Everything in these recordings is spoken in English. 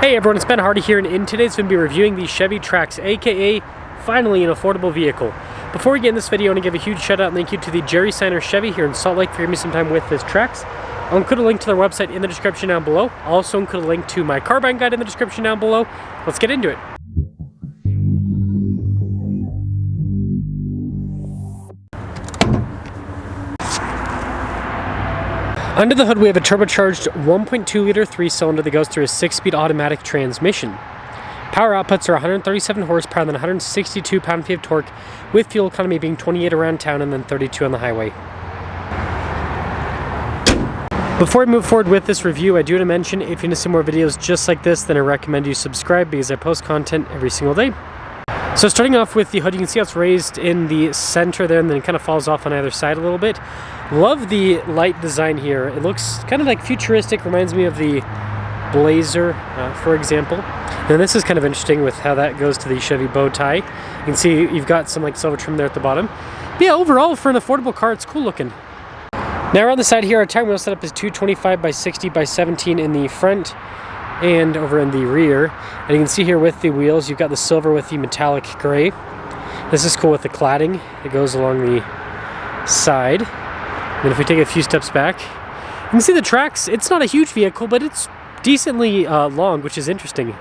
Hey everyone, it's Ben Hardy here, and in today's video, we'll be reviewing the Chevy Trax, aka finally an affordable vehicle. Before we get in this video, I want to give a huge shout out and thank you to the Jerry Signer Chevy here in Salt Lake for giving me some time with this Trax. I'll include a link to their website in the description down below. I'll also include a link to my car buying guide in the description down below. Let's get into it. Under the hood, we have a turbocharged 1.2 liter 3-cylinder that goes through a 6-speed automatic transmission. Power outputs are 137 horsepower and then 162 pound-feet of torque, with fuel economy being 28 around town and then 32 on the highway. Before I move forward with this review, I do want to mention if you want to see more videos just like this, then I recommend you subscribe because I post content every single day. So starting off with the hood, you can see how it's raised in the center there and then it kind of falls off on either side a little bit. Love the light design here. It looks kind of like futuristic, reminds me of the Blazer, for example. And this is kind of interesting with how that goes to the Chevy bow tie. You can see you've got some like silver trim there at the bottom. But yeah, overall for an affordable car, it's cool looking. Now around the side here, our tire wheel setup is 225 by 60 by 17 in the front and over in the rear. And you can see here with the wheels, you've got the silver with the metallic gray. This is cool with the cladding. It goes along the side. And if we take a few steps back, you can see the Trax. It's not a huge vehicle, but it's decently long, which is interesting.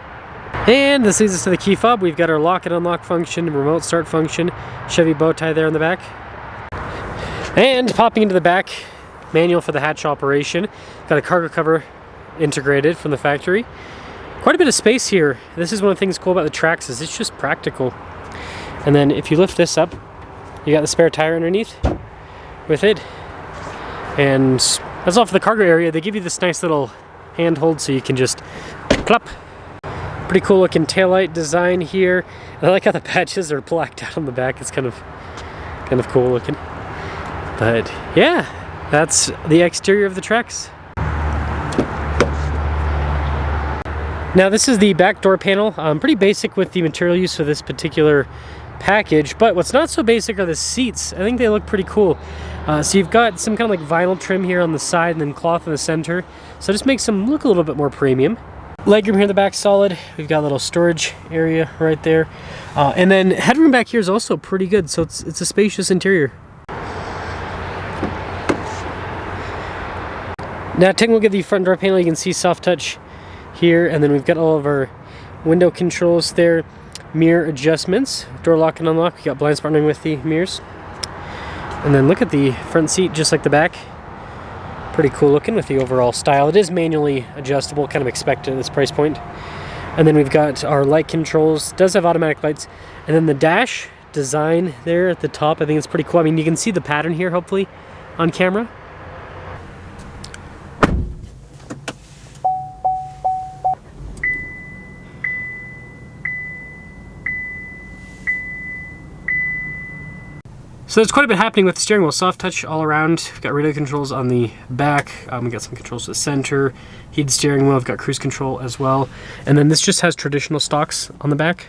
And this leads us to the key fob. We've got our lock and unlock function, remote start function, Chevy bow tie there in the back. And popping into the back, manual for the hatch operation. Got a cargo cover integrated from the factory. Quite a bit of space here. This is one of the things cool about the Trax is it's just practical. And then if you lift this up, you got the spare tire underneath with it. And that's all for the cargo area. They give you this nice little handhold so you can just plop. Pretty cool looking taillight design here. I like how the patches are blacked out on the back. It's kind of cool looking. But yeah, that's the exterior of the Trax. Now this is the back door panel. Pretty basic with the material use for this particular package, but what's not so basic are the seats. I think they look pretty cool. So you've got some kind of like vinyl trim here on the side and then cloth in the center. So it just makes them look a little bit more premium. Legroom here in the back, solid. We've got a little storage area right there. And then headroom back here is also pretty good. So it's a spacious interior. Now taking a look at the front door panel, you can see soft touch here. And then we've got all of our window controls there. Mirror adjustments, door lock and unlock. We got blind spot running with the mirrors. And then look at the front seat, just like the back. Pretty cool looking with the overall style. It is manually adjustable, kind of expected at this price point. And then we've got our light controls. It does have automatic lights. And then the dash design there at the top, I think it's pretty cool. I mean, you can see the pattern here, hopefully, on camera. So there's quite a bit happening with the steering wheel. Soft touch all around. We've got radio controls on the back. We've got some controls to the center. Heated steering wheel. We've got cruise control as well. And then this just has traditional stocks on the back.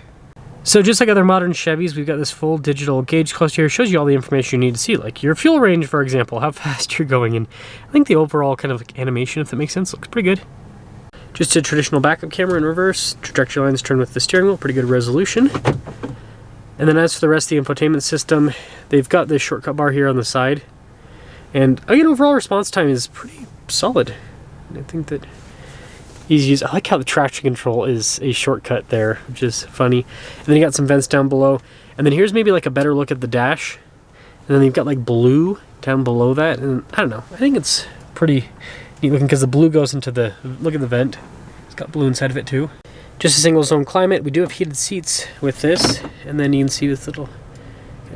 So just like other modern Chevys, we've got this full digital gauge cluster here. It shows you all the information you need to see, like your fuel range, for example, how fast you're going. And I think the overall kind of like animation, if that makes sense, looks pretty good. Just a traditional backup camera in reverse. Trajectory lines turn with the steering wheel. Pretty good resolution. And then as for the rest of the infotainment system, they've got this shortcut bar here on the side. And again, overall response time is pretty solid. I think that easy to use. I like how the traction control is a shortcut there, which is funny. And then you got some vents down below. And then here's maybe like a better look at the dash. And then you've got like blue down below that. And I don't know, I think it's pretty neat looking because the blue goes into the, look at the vent. It's got blue inside of it too. Just a single zone climate. We do have heated seats with this, and then you can see this little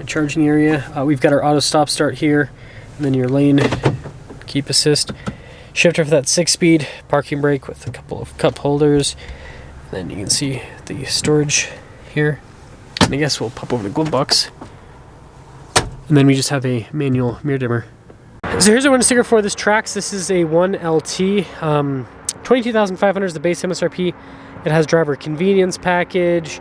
charging area. We've got our auto stop start here, and then your lane keep assist. Shifter for that 6-speed, parking brake with a couple of cup holders. And then you can see the storage here. And I guess we'll pop over the glove box. And then we just have a manual mirror dimmer. So here's our window sticker for this Trax. This is a 1LT. 22,500 is the base MSRP. It has driver convenience package,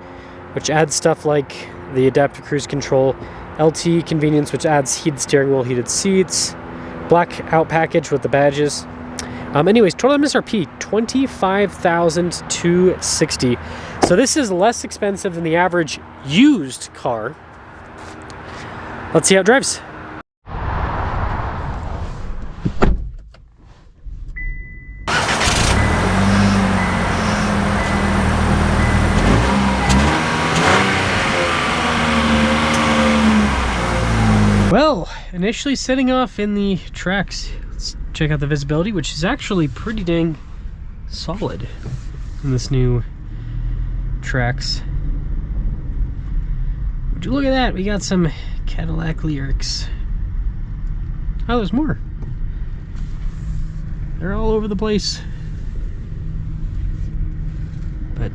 which adds stuff like the adaptive cruise control, LT convenience, which adds heated steering wheel, heated seats, black out package with the badges, Anyways, total MSRP $25,260. So this is less expensive than the average used car. Let's see how it drives. Well, initially setting off in the Trax. Let's check out the visibility, which is actually pretty dang solid in this new Trax. Would you look at that? We got some Cadillac lyrics. Oh, there's more. They're all over the place. But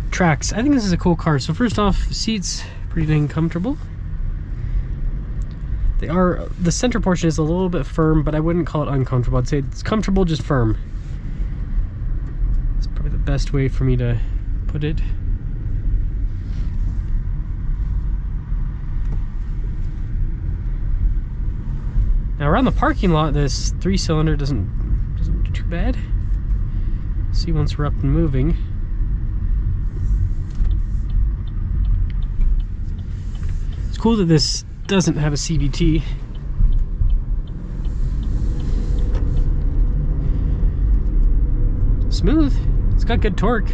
Trax, I think this is a cool car. So first off, seats pretty dang comfortable. They are, the center portion is a little bit firm, but I wouldn't call it uncomfortable. I'd say it's comfortable, just firm. It's probably the best way for me to put it. Now around the parking lot, this 3-cylinder doesn't do too bad. See once we're up and moving. It's cool that this doesn't have a CVT. Smooth. It's got good torque.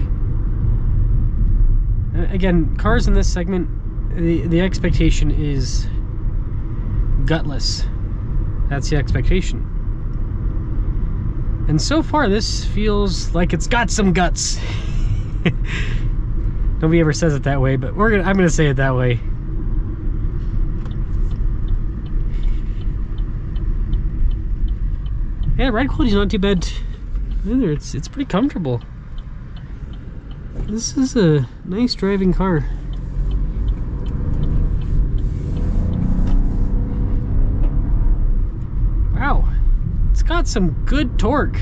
Again, cars in this segment, the expectation is gutless. That's the expectation. And so far this feels like it's got some guts. Nobody ever says it that way, but I'm gonna say it that way. Yeah, ride quality's not too bad either. It's pretty comfortable. This is a nice driving car. Wow, it's got some good torque. I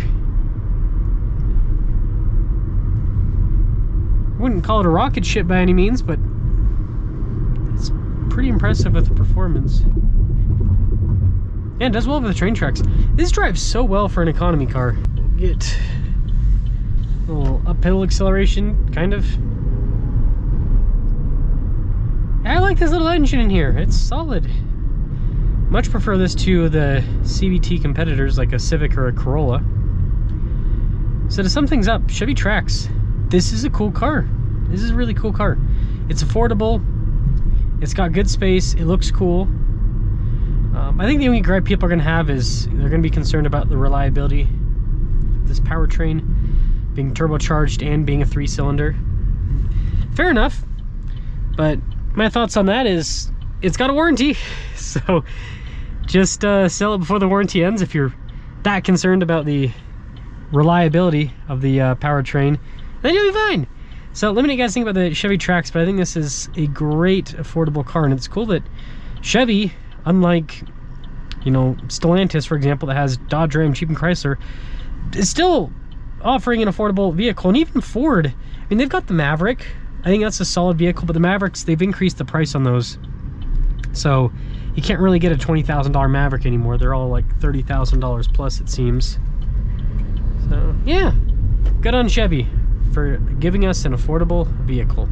wouldn't call it a rocket ship by any means, but it's pretty impressive with the performance. Yeah, it does well with the train tracks. This drives so well for an economy car. Get a little uphill acceleration, kind of. I like this little engine in here. It's solid. Much prefer this to the CVT competitors like a Civic or a Corolla. So to sum things up, Chevy Trax. This is a cool car. This is a really cool car. It's affordable. It's got good space. It looks cool. I think the only gripe people are going to have is they're going to be concerned about the reliability of this powertrain being turbocharged and being a 3-cylinder. Fair enough, but my thoughts on that is it's got a warranty, so just sell it before the warranty ends if you're that concerned about the reliability of the powertrain, then you'll be fine. So let me know what you guys think about the Chevy Trax, but I think this is a great affordable car, and it's cool that Chevy, unlike, you know, Stellantis, for example, that has Dodge, Ram, Jeep, and Chrysler, is still offering an affordable vehicle. And even Ford, I mean, they've got the Maverick. I think that's a solid vehicle, but the Mavericks, they've increased the price on those. So you can't really get a $20,000 Maverick anymore. They're all like $30,000 plus, it seems. So yeah, good on Chevy for giving us an affordable vehicle.